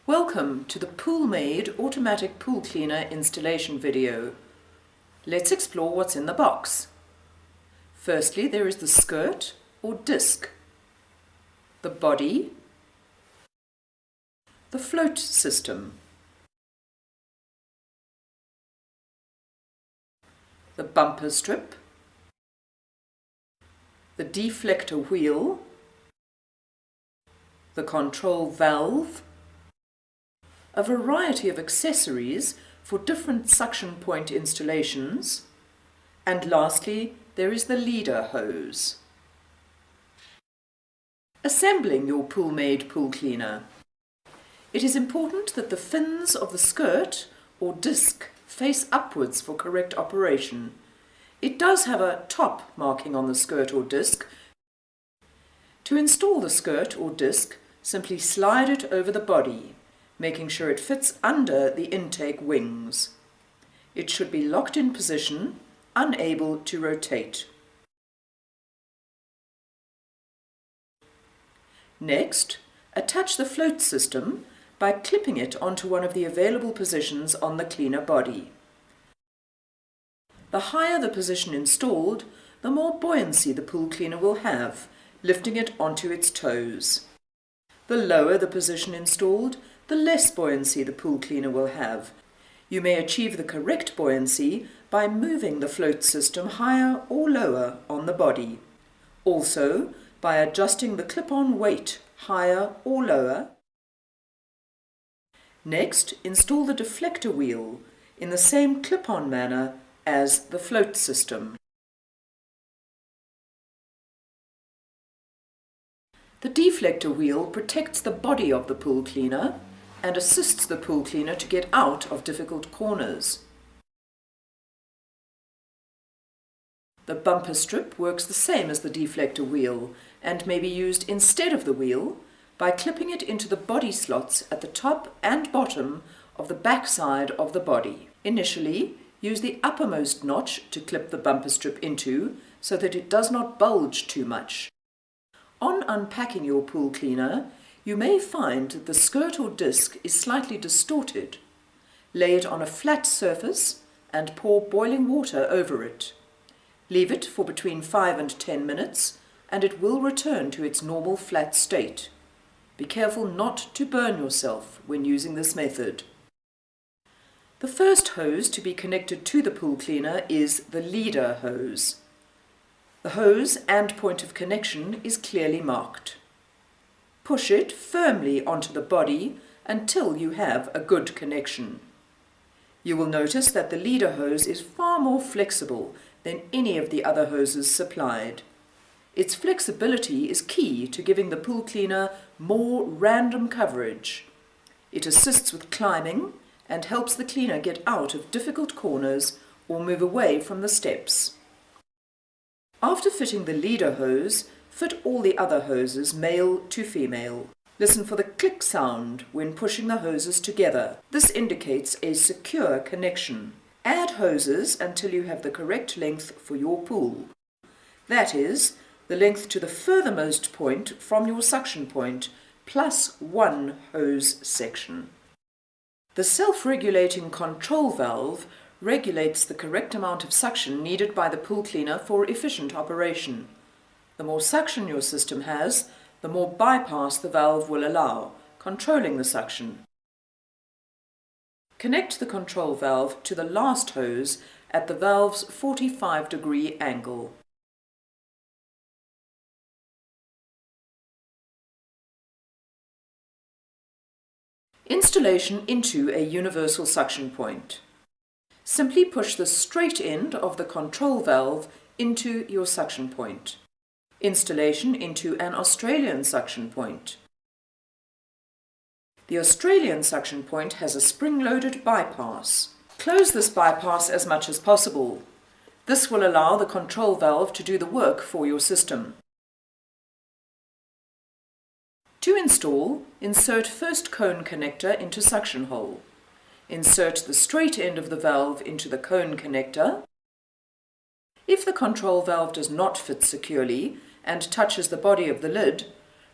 Welcome to the Poolmaid automatic pool cleaner installation video. Let's explore what's in the box. Firstly, there is the skirt or disc, the body, the float system, the bumper strip, the deflector wheel, the control valve, a variety of accessories for different suction point installations, and lastly, there is the leader hose. Assembling your Poolmaid pool cleaner. It is important that the fins of the skirt or disc face upwards for correct operation. It does have a top marking on the skirt or disc. To install the skirt or disc, simply slide it over the body, making sure it fits under the intake wings. It should be locked in position, unable to rotate. Next, attach the float system by clipping it onto one of the available positions on the cleaner body. The higher the position installed, the more buoyancy the pool cleaner will have, lifting it onto its toes. The lower the position installed, the less buoyancy the pool cleaner will have. You may achieve the correct buoyancy by moving the float system higher or lower on the body. Also, by adjusting the clip-on weight higher or lower. Next, install the deflector wheel in the same clip-on manner as the float system. The deflector wheel protects the body of the pool cleaner and assists the pool cleaner to get out of difficult corners. The bumper strip works the same as the deflector wheel and may be used instead of the wheel by clipping it into the body slots at the top and bottom of the back side of the body. Initially, use the uppermost notch to clip the bumper strip into so that it does not bulge too much. On unpacking your pool cleaner, you may find that the skirt or disc is slightly distorted. Lay it on a flat surface and pour boiling water over it. Leave it for between 5 and 10 minutes and it will return to its normal flat state. Be careful not to burn yourself when using this method. The first hose to be connected to the pool cleaner is the leader hose. The hose and point of connection is clearly marked. Push it firmly onto the body until you have a good connection. You will notice that the leader hose is far more flexible than any of the other hoses supplied. Its flexibility is key to giving the pool cleaner more random coverage. It assists with climbing and helps the cleaner get out of difficult corners or move away from the steps. After fitting the leader hose, fit all the other hoses male to female. Listen for the click sound when pushing the hoses together. This indicates a secure connection. Add hoses until you have the correct length for your pool. That is, the length to the furthermost point from your suction point plus one hose section. The self-regulating control valve regulates the correct amount of suction needed by the pool cleaner for efficient operation. The more suction your system has, the more bypass the valve will allow, controlling the suction. Connect the control valve to the last hose at the valve's 45-degree angle. Installation into a universal suction point. Simply push the straight end of the control valve into your suction point. Installation into an Australian suction point. The Australian suction point has a spring-loaded bypass. Close this bypass as much as possible. This will allow the control valve to do the work for your system. To install, insert first cone connector into suction hole. Insert the straight end of the valve into the cone connector. If the control valve does not fit securely and touches the body of the lid,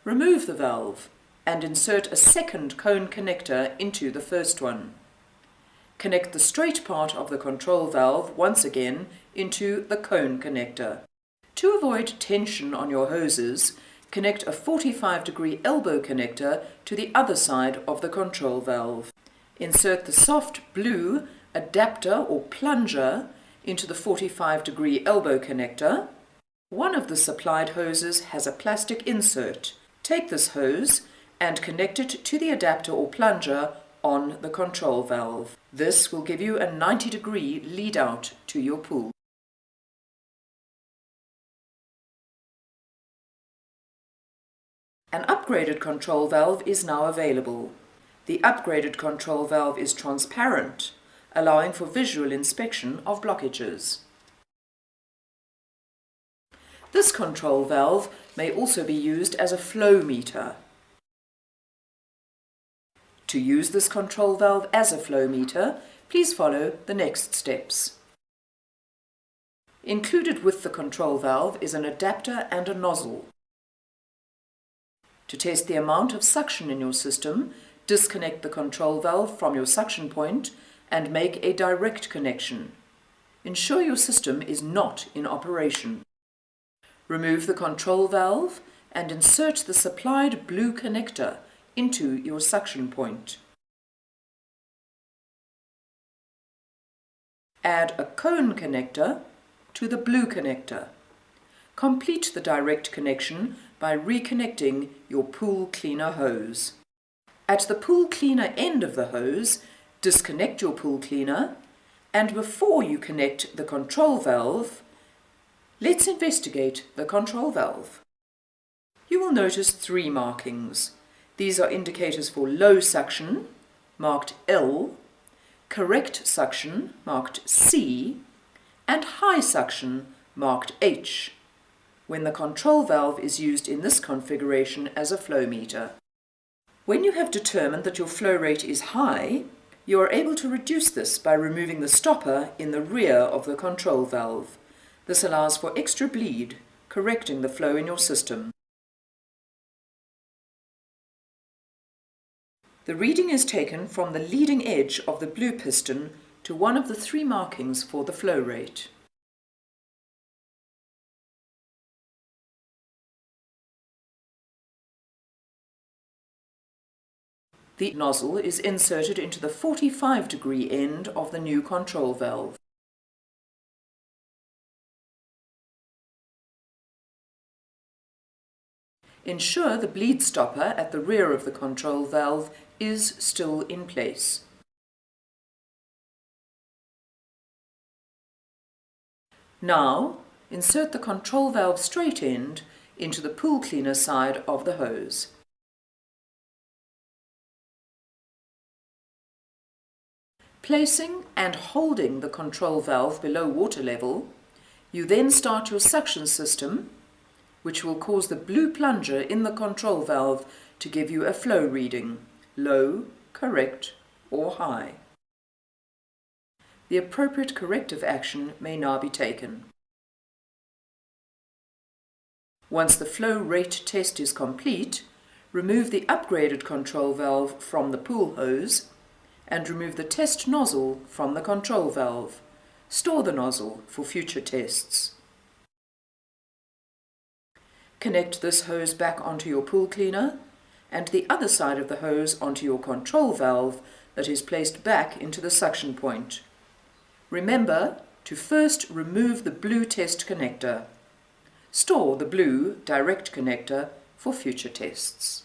remove the valve. and insert a second cone connector into the first one. Connect the straight part of the control valve once again into the cone connector. To avoid tension on your hoses, connect a 45-degree elbow connector to the other side of the control valve. Insert the soft blue adapter or plunger into the 45-degree elbow connector. One of the supplied hoses has a plastic insert. Take this hose and connect it to the adapter or plunger on the control valve. This will give you a 90-degree lead out to your pool. An upgraded control valve is now available. The upgraded control valve is transparent, allowing for visual inspection of blockages. This control valve may also be used as a flow meter. To use this control valve as a flow meter, please follow the next steps. Included with the control valve is an adapter and a nozzle. To test the amount of suction in your system, disconnect the control valve from your suction point and make a direct connection. Ensure your system is not in operation. Remove the control valve and insert the supplied blue connector into your suction point. Add a cone connector to the blue connector. Complete the direct connection by reconnecting your pool cleaner hose. At the pool cleaner end of the hose, disconnect your pool cleaner, and before you connect the control valve, let's investigate the control valve. You will notice 3 markings. These are indicators for low suction, marked L, correct suction, marked C, and high suction, marked H, when the control valve is used in this configuration as a flow meter. When you have determined that your flow rate is high, you are able to reduce this by removing the stopper in the rear of the control valve. This allows for extra bleed, correcting the flow in your system. The reading is taken from the leading edge of the blue piston to one of the 3 markings for the flow rate. The nozzle is inserted into the 45-degree end of the new control valve. Ensure the bleed stopper at the rear of the control valve is still in place. Now, insert the control valve straight end into the pool cleaner side of the hose. Placing and holding the control valve below water level, you then start your suction system, which will cause the blue plunger in the control valve to give you a flow reading, low, correct, or high. The appropriate corrective action may now be taken. Once the flow rate test is complete, remove the upgraded control valve from the pool hose and remove the test nozzle from the control valve. Store the nozzle for future tests. Connect this hose back onto your pool cleaner and the other side of the hose onto your control valve that is placed back into the suction point. Remember to first remove the blue test connector. Store the blue direct connector for future tests.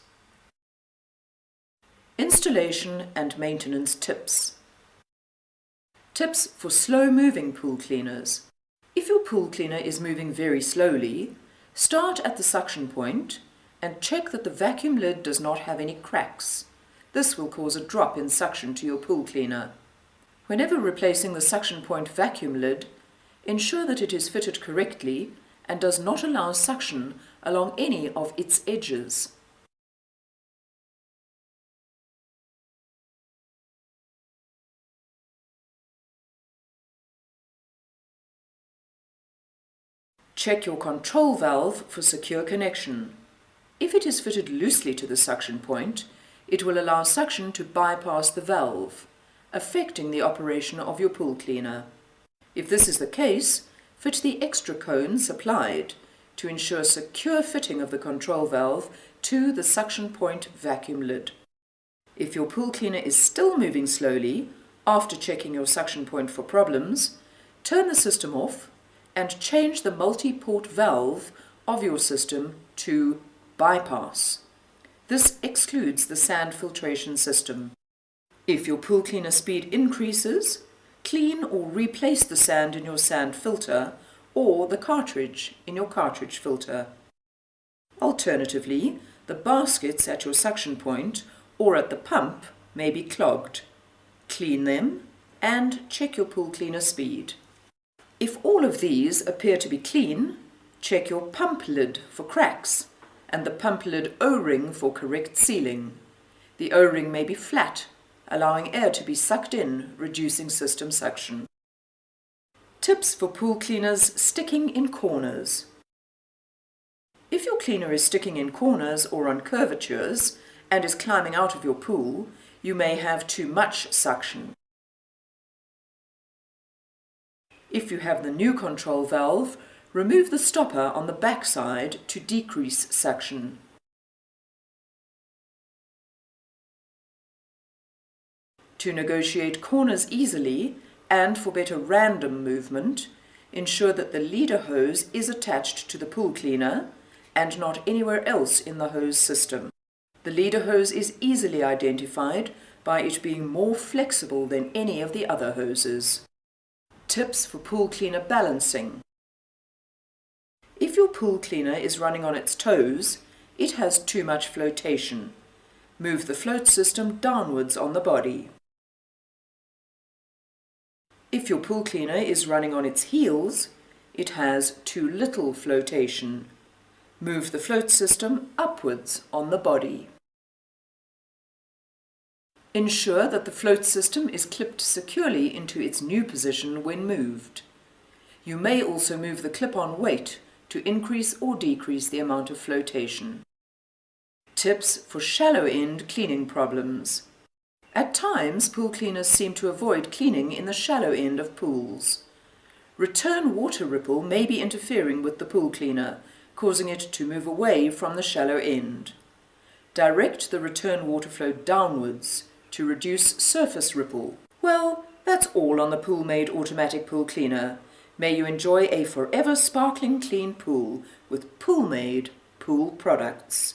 Installation and maintenance tips. Tips for slow-moving pool cleaners. If your pool cleaner is moving very slowly, start at the suction point and check that the vacuum lid does not have any cracks. This will cause a drop in suction to your pool cleaner. Whenever replacing the suction point vacuum lid, ensure that it is fitted correctly and does not allow suction along any of its edges. Check your control valve for secure connection. If it is fitted loosely to the suction point, it will allow suction to bypass the valve, affecting the operation of your pool cleaner. If this is the case, fit the extra cone supplied to ensure secure fitting of the control valve to the suction point vacuum lid. If your pool cleaner is still moving slowly, after checking your suction point for problems, turn the system off and change the multi-port valve of your system to bypass. This excludes the sand filtration system. If your pool cleaner speed increases, clean or replace the sand in your sand filter or the cartridge in your cartridge filter. Alternatively, the baskets at your suction point or at the pump may be clogged. Clean them and check your pool cleaner speed. If all of these appear to be clean, check your pump lid for cracks and the pump lid O-ring for correct sealing. The O-ring may be flat, allowing air to be sucked in, reducing system suction. Tips for pool cleaners sticking in corners. If your cleaner is sticking in corners or on curvatures and is climbing out of your pool, you may have too much suction. If you have the new control valve, remove the stopper on the back side to decrease suction. To negotiate corners easily and for better random movement, ensure that the leader hose is attached to the pool cleaner and not anywhere else in the hose system. The leader hose is easily identified by it being more flexible than any of the other hoses. Tips for pool cleaner balancing. If your pool cleaner is running on its toes, it has too much flotation. Move the float system downwards on the body. If your pool cleaner is running on its heels, it has too little flotation. Move the float system upwards on the body. Ensure that the float system is clipped securely into its new position when moved. You may also move the clip-on weight to increase or decrease the amount of flotation. Tips for shallow end cleaning problems. At times, pool cleaners seem to avoid cleaning in the shallow end of pools. Return water ripple may be interfering with the pool cleaner, causing it to move away from the shallow end. Direct the return water flow downwards to reduce surface ripple. Well, that's all on the Poolmaid automatic pool cleaner. May you enjoy a forever sparkling clean pool with Poolmaid pool products.